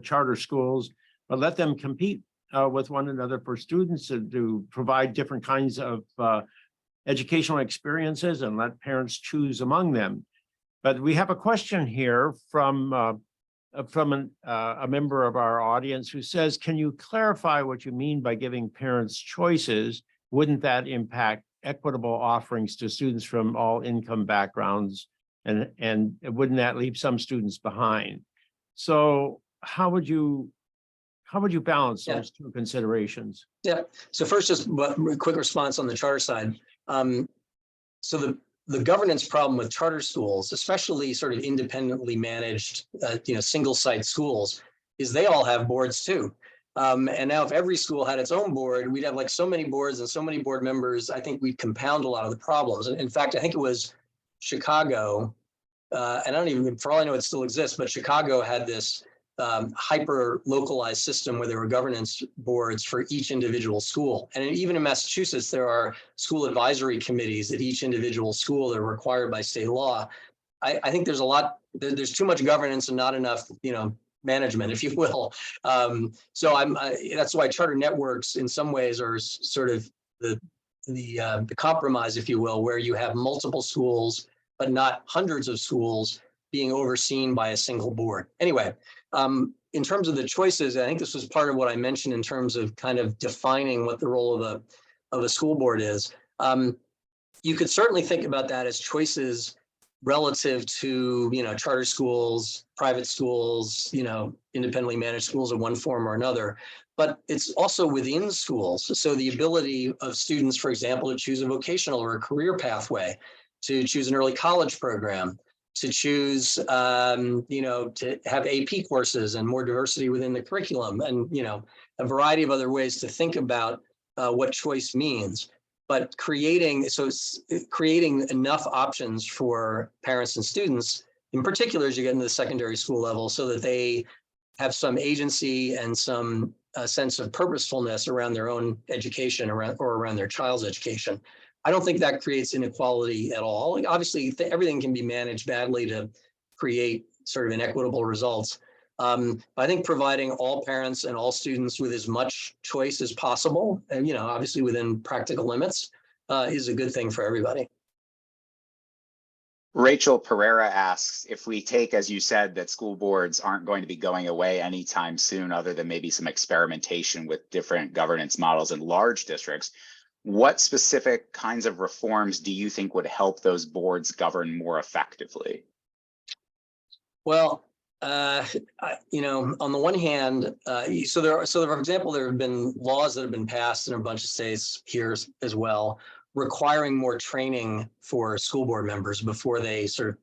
charter schools, but let them compete with one another for students to provide different kinds of educational experiences, and let parents choose among them. But we have a question here from a member of our audience who says, can you clarify what you mean by giving parents choices? Wouldn't that impact equitable offerings to students from all income backgrounds? And wouldn't that leave some students behind? So how would you balance those two considerations? Yeah. So first, just a quick response on the charter side. So the governance problem with charter schools, especially sort of independently managed, single site schools, is they all have boards too. And now if every school had its own board, we'd have like so many boards and so many board members, I think we'd compound a lot of the problems. And in fact, I think it was Chicago, and I don't even, for all I know, it still exists, but Chicago had this hyper localized system where there were governance boards for each individual school. And even in Massachusetts, there are school advisory committees at each individual school that are required by state law. I think there's a lot, there's too much governance and not enough, management, if you will. So that's why charter networks in some ways are sort of the compromise, if you will, where you have multiple schools, but not hundreds of schools being overseen by a single board. Anyway, in terms of the choices, I think this was part of what I mentioned in terms of kind of defining what the role of a school board is. You could certainly think about that as choices relative to, charter schools, private schools, independently managed schools of one form or another, but it's also within schools. So the ability of students, for example, to choose a vocational or a career pathway, to choose an early college program, to choose, to have AP courses and more diversity within the curriculum, and, a variety of other ways to think about what choice means. But creating enough options for parents and students, in particular, as you get into the secondary school level, so that they have some agency and some sense of purposefulness around their own education or around their child's education. I don't think that creates inequality at all. Obviously, everything can be managed badly to create sort of inequitable results. I think providing all parents and all students with as much choice as possible, and obviously within practical limits, is a good thing for everybody. Rachel Pereira asks, if we take, as you said, that school boards aren't going to be going away anytime soon, other than maybe some experimentation with different governance models in large districts, what specific kinds of reforms do you think would help those boards govern more effectively? Well, on the one hand, for example, there have been laws that have been passed in a bunch of states here as well, requiring more training for school board members before they sort of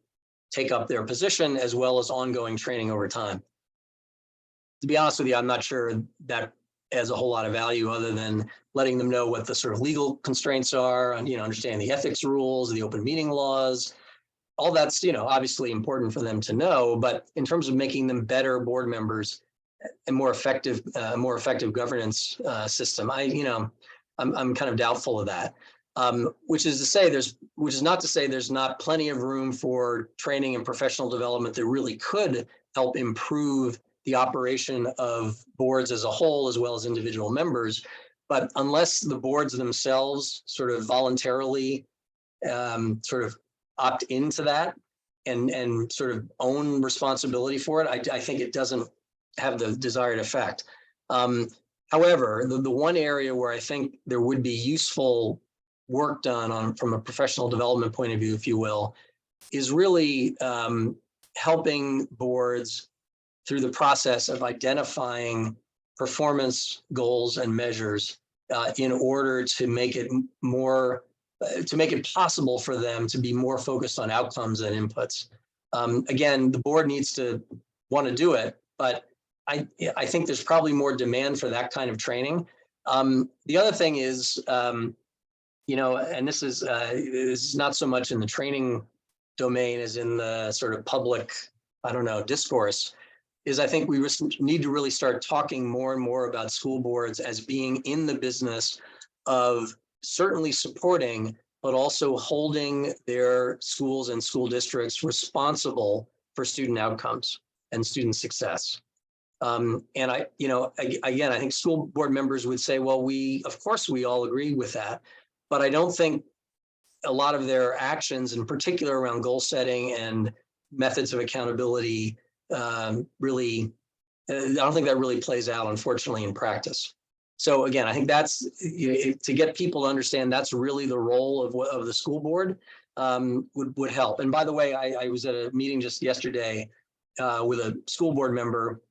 take up their position, as well as ongoing training over time. To be honest with you, I'm not sure that has a whole lot of value other than letting them know what the sort of legal constraints are, and understanding the ethics rules, the open meeting laws. All that's, obviously important for them to know, but in terms of making them better board members and more effective governance system, I'm kind of doubtful of that. Which is not to say there's not plenty of room for training and professional development that really could help improve the operation of boards as a whole, as well as individual members. But unless the boards themselves sort of voluntarily sort of opt into that and sort of own responsibility for it, I think it doesn't have the desired effect. However, the one area where I think there would be useful work done from a professional development point of view, if you will, is really helping boards through the process of identifying performance goals and measures in order to make it possible for them to be more focused on outcomes and inputs. Again, the board needs to want to do it, but I think there's probably more demand for that kind of training. The other thing is, and this is not so much in the training domain as in the sort of public, discourse, is I think we need to really start talking more and more about school boards as being in the business of certainly supporting, but also holding their schools and school districts responsible for student outcomes and student success. And I think school board members would say, well, of course we all agree with that, but I don't think a lot of their actions, in particular around goal setting and methods of accountability, I don't think that really plays out, unfortunately, in practice. So again, I think that's to get people to understand that's really the role of the school board would help. And by the way, I was at a meeting just yesterday with a school board member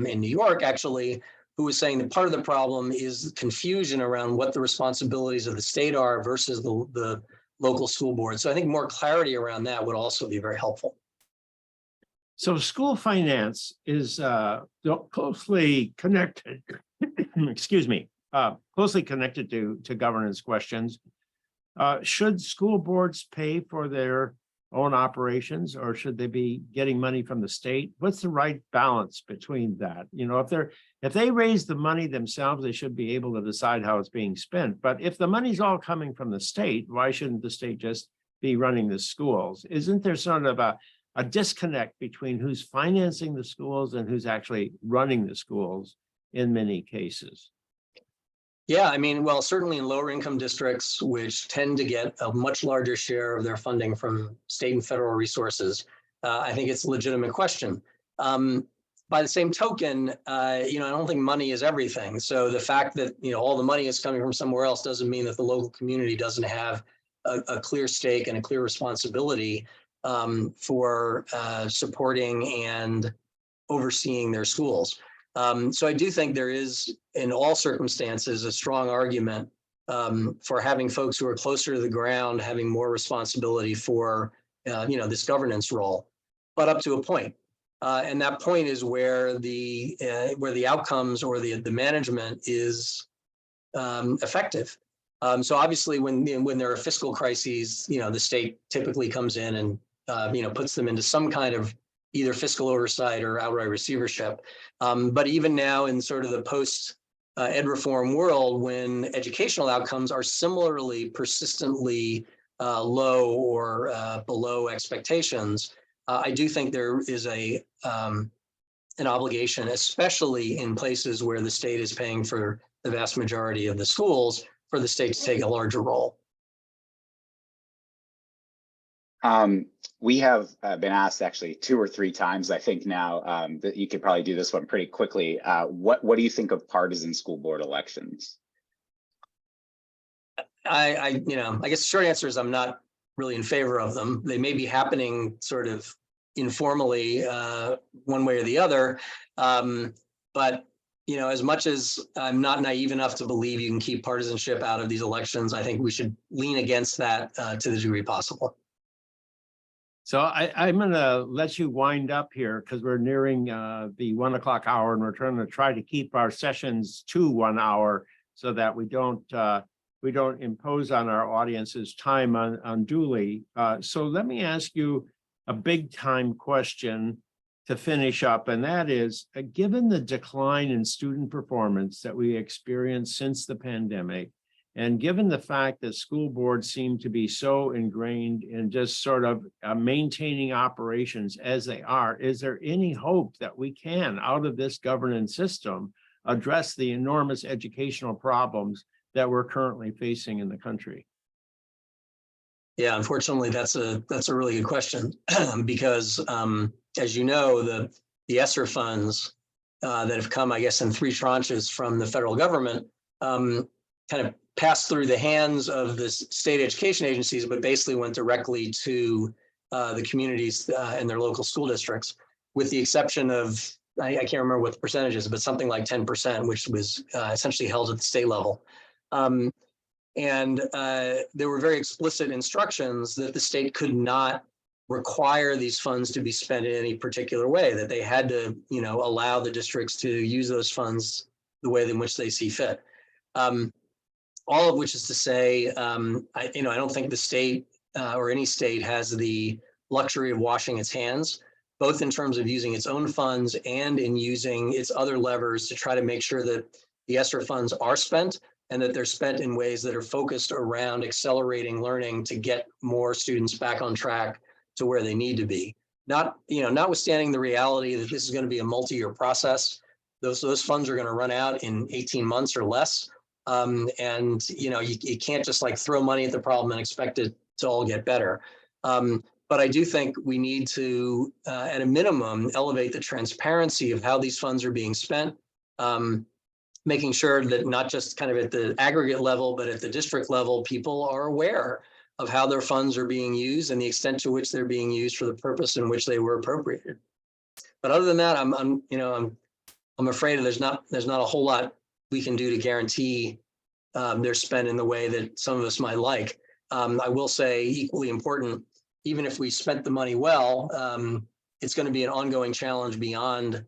in New York, actually, who was saying that part of the problem is confusion around what the responsibilities of the state are versus the local school board. So I think more clarity around that would also be very helpful. So school finance is closely connected, excuse me, closely connected to governance questions. Should school boards pay for their own operations, or should they be getting money from the state? What's the right balance between that? You know, if they raise the money themselves, they should be able to decide how it's being spent. But if the money's all coming from the state, why shouldn't the state just be running the schools? Isn't there sort of a disconnect between who's financing the schools and who's actually running the schools in many cases? Yeah, I mean, well, certainly in lower income districts, which tend to get a much larger share of their funding from state and federal resources, I think it's a legitimate question. By the same token, I don't think money is everything. So the fact that, all the money is coming from somewhere else doesn't mean that the local community doesn't have a clear stake and a clear responsibility for supporting and overseeing their schools. So I do think there is, in all circumstances, a strong argument for having folks who are closer to the ground having more responsibility for, this governance role, but up to a point. And that point is where the outcomes or the management is effective. So obviously, when there are fiscal crises, the state typically comes in and puts them into some kind of either fiscal oversight or outright receivership. But even now in sort of the post ed reform world, when educational outcomes are similarly persistently low or below expectations, I do think there is an obligation, especially in places where the state is paying for the vast majority of the schools, for the state to take a larger role. We have been asked actually 2 or 3 times, I think now, that you could probably do this one pretty quickly. What do you think of partisan school board elections? I guess the short answer is I'm not really in favor of them. They may be happening sort of informally, one way or the other. But as much as I'm not naive enough to believe you can keep partisanship out of these elections, I think we should lean against that to the degree possible. So I'm going to let you wind up here because we're nearing the 1 o'clock hour, and we're try to keep our sessions to 1 hour so that we don't impose on our audience's time unduly. So let me ask you a big time question to finish up, and that is, given the decline in student performance that we experienced since the pandemic, and given the fact that school boards seem to be so ingrained in just sort of maintaining operations as they are, is there any hope that we can, out of this governance system, address the enormous educational problems that we're currently facing in the country? Yeah, unfortunately, that's a really good question because, as you know, the ESSER funds that have come, I guess, in 3 tranches from the federal government kind of passed through the hands of the state education agencies, but basically went directly to the communities and their local school districts, with the exception of, I can't remember what the percentage is, but something like 10%, which was essentially held at the state level. And there were very explicit instructions that the state could not require these funds to be spent in any particular way, that they had to, allow the districts to use those funds the way in which they see fit. All of which is to say, I don't think the state or any state has the luxury of washing its hands, both in terms of using its own funds and in using its other levers to try to make sure that the ESSER funds are spent and that they're spent in ways that are focused around accelerating learning to get more students back on track to where they need to be. Notwithstanding the reality that this is going to be a multi-year process, those funds are going to run out in 18 months or less. And you can't just like throw money at the problem and expect it to all get better. But I do think we need to, at a minimum, elevate the transparency of how these funds are being spent, making sure that not just kind of at the aggregate level, but at the district level, people are aware of how their funds are being used and the extent to which they're being used for the purpose in which they were appropriated. But other than that, I'm afraid there's not a whole lot we can do to guarantee they're spent in the way that some of us might like. I will say, equally important, even if we spent the money well, it's going to be an ongoing challenge beyond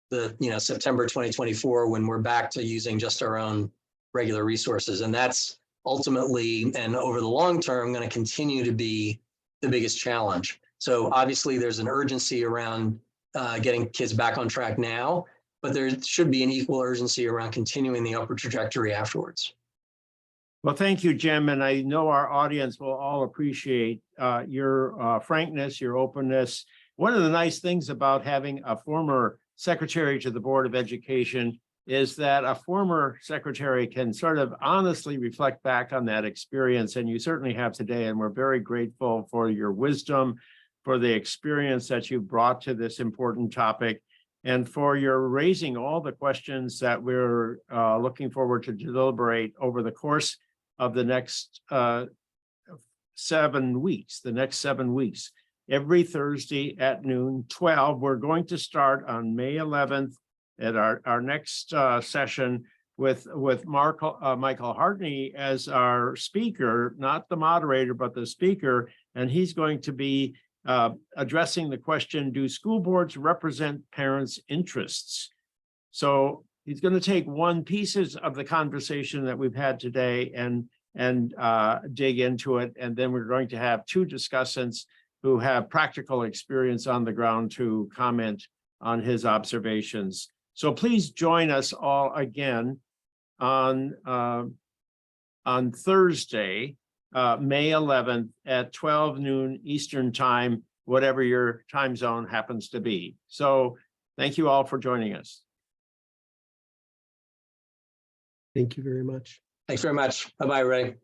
the, September 2024, when we're back to using just our own regular resources. And that's ultimately, and over the long term, going to continue to be the biggest challenge. So obviously there's an urgency around getting kids back on track now, but there should be an equal urgency around continuing the upward trajectory afterwards. Well, thank you, Jim. And I know our audience will all appreciate your frankness, your openness. One of the nice things about having a former secretary to the Board of Education is that a former secretary can sort of honestly reflect back on that experience. And you certainly have today. And we're very grateful for your wisdom, for the experience that you brought to this important topic, and for your raising all the questions that we're looking forward to deliberate over the course of the next 7 weeks, every Thursday at noon 12. We're going to start on May 11th at our next session with Michael Hartney as our speaker, not the moderator, but the speaker. And he's going to be addressing the question, do school boards represent parents' interests? So he's going to take one pieces of the conversation that we've had today and dig into it. And then we're going to have two discussants who have practical experience on the ground to comment on his observations. So please join us all again on Thursday, May 11th at 12 noon Eastern time, whatever your time zone happens to be. So thank you all for joining us. Thank you very much. Thanks very much. Bye-bye, Ray.